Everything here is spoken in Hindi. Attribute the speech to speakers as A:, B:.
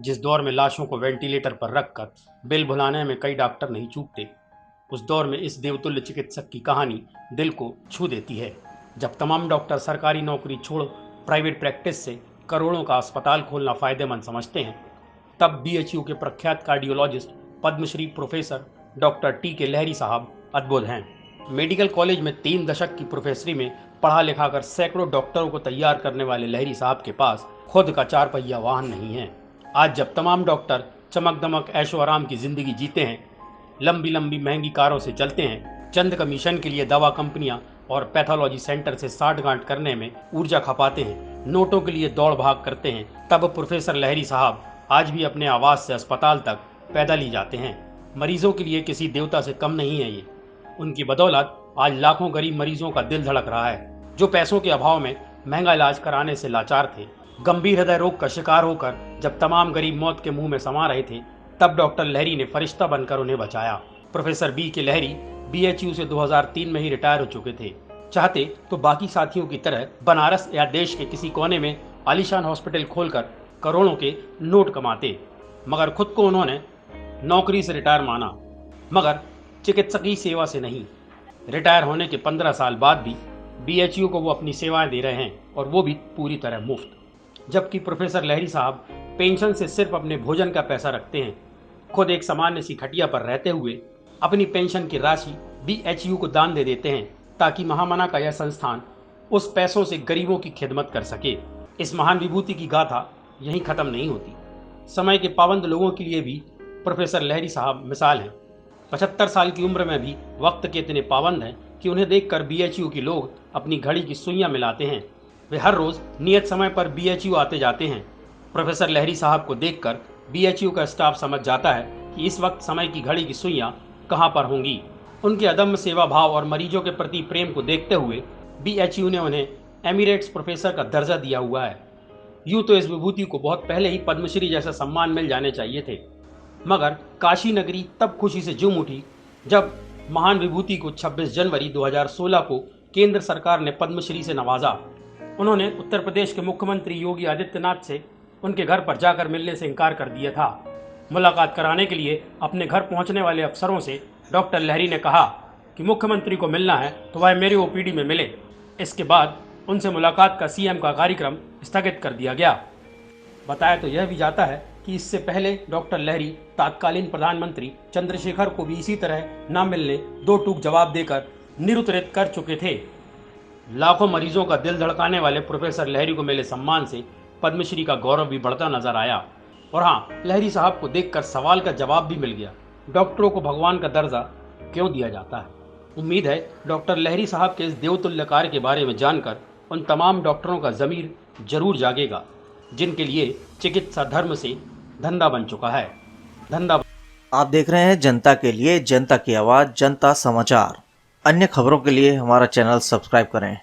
A: जिस दौर में लाशों को वेंटिलेटर पर रखकर बिल भुलाने में कई डॉक्टर नहीं चूकते, उस दौर में इस देवतुल्य चिकित्सक की कहानी दिल को छू देती है। जब तमाम डॉक्टर सरकारी नौकरी छोड़ प्राइवेट प्रैक्टिस से करोड़ों का अस्पताल खोलना फायदेमंद समझते हैं, तब बीएचयू के प्रख्यात cardiologist Padma Shri professor doctor T K Lahiri साहब अद्भुत हैं। मेडिकल कॉलेज में 3 दशक की प्रोफेसरी में पढ़ा लिखा कर सैकड़ों डॉक्टरों को तैयार करने वाले लहरी साहब के पास खुद का 4 पहिया वाहन नहीं है। आज जब तमाम डॉक्टर चमक दमक ऐशो आराम की जिंदगी जीते हैं, लंबी लंबी महंगी कारों से चलते हैं, चंद कमीशन के लिए दवा कंपनियां और पैथोलॉजी सेंटर से साठगांठ करने में ऊर्जा खपाते हैं, नोटों के लिए दौड़ भाग करते हैं, तब प्रोफेसर लहरी साहब आज भी अपने आवास से अस्पताल तक पैदल ही जाते हैं। मरीजों के लिए किसी देवता से कम नहीं है ये। उनकी बदौलत आज लाखों गरीब मरीजों का दिल धड़क रहा है, जो पैसों के अभाव में महंगा इलाज कराने से लाचार थे। गंभीर हृदय रोग का शिकार होकर जब तमाम गरीब मौत के मुंह में समा रहे थे, तब डॉक्टर लहरी ने फरिश्ता बनकर उन्हें बचाया। प्रोफेसर बी के लहरी बीएचयू से 2003 में ही रिटायर हो चुके थे। चाहते तो बाकी साथियों की तरह बनारस या देश के किसी कोने में आलीशान हॉस्पिटल खोलकर करोड़ों के नोट कमाते, मगर खुद को उन्होंने नौकरी से रिटायर माना, मगर चिकित्सकीय सेवा से नहीं। रिटायर होने के 15 साल बाद भी बीएचयू को वो अपनी सेवाएं दे रहे हैं, और वो भी पूरी तरह मुफ्त। जबकि प्रोफेसर लहरी साहब पेंशन से सिर्फ अपने भोजन का पैसा रखते हैं। खुद एक सामान्य सी खटिया पर रहते हुए अपनी पेंशन की राशि बीएचयू को दान दे देते हैं, ताकि महामना का यह संस्थान उस पैसों से गरीबों की खिदमत कर सके। इस महान विभूति की गाथा यहीं खत्म नहीं होती। समय के पाबंद लोगों के लिए भी प्रोफेसर लहरी साहब मिसाल हैं। 75 साल की उम्र में भी वक्त के इतने पाबंद हैं कि उन्हें देखकर बीएचयू के लोग अपनी घड़ी की सुइयां मिलाते हैं। वे हर रोज नियत समय पर बीएचयू आते जाते हैं। प्रोफेसर लहरी साहब को देखकर बीएचयू का स्टाफ समझ जाता है कि इस वक्त समय की घड़ी की सुइयां कहां पर होंगी। उनके अदम्य सेवा भाव और मरीजों के प्रति प्रेम को देखते हुए बीएचयू ने उन्हें एमिरेट्स प्रोफेसर का दर्जा दिया हुआ है। यूं तो इस विभूति को बहुत पहले ही पद्मश्री जैसा सम्मान मिल जाने चाहिए थे, मगर काशी नगरी तब खुशी से झूम उठी जब महान विभूति को 26 जनवरी 2016 को केंद्र सरकार ने पद्मश्री से नवाजा। उन्होंने उत्तर प्रदेश के मुख्यमंत्री योगी आदित्यनाथ से उनके घर पर जाकर मिलने से इनकार कर दिया था। मुलाकात कराने के लिए अपने घर पहुंचने वाले अफसरों से डॉक्टर लहरी ने कहा कि मुख्यमंत्री को मिलना है तो वह मेरे ओपीडी में मिले। इसके बाद उनसे मुलाकात का सीएम का कार्यक्रम स्थगित कर दिया गया। बताया तो यह भी जाता है कि इससे पहले डॉक्टर लहरी तत्कालीन प्रधानमंत्री चंद्रशेखर को भी इसी तरह न मिलने 2 टूक जवाब देकर निरुत्तरित कर चुके थे। लाखों मरीजों का दिल धड़काने वाले प्रोफेसर लहरी को मिले सम्मान से पद्मश्री का गौरव भी बढ़ता नजर आया। और हाँ, लहरी साहब को देखकर सवाल का जवाब भी मिल गया, डॉक्टरों को भगवान का दर्जा क्यों दिया जाता है। उम्मीद है डॉक्टर लहरी साहब के इस देवतुल्य कार्य के बारे में जानकर उन तमाम डॉक्टरों का ज़मीर जरूर जागेगा, जिनके लिए चिकित्सा धर्म से धंधा बन चुका है। धंधा।
B: आप देख रहे हैं जनता के लिए, जनता की आवाज़, जनता समाचार। अन्य खबरों के लिए हमारा चैनल सब्सक्राइब करें।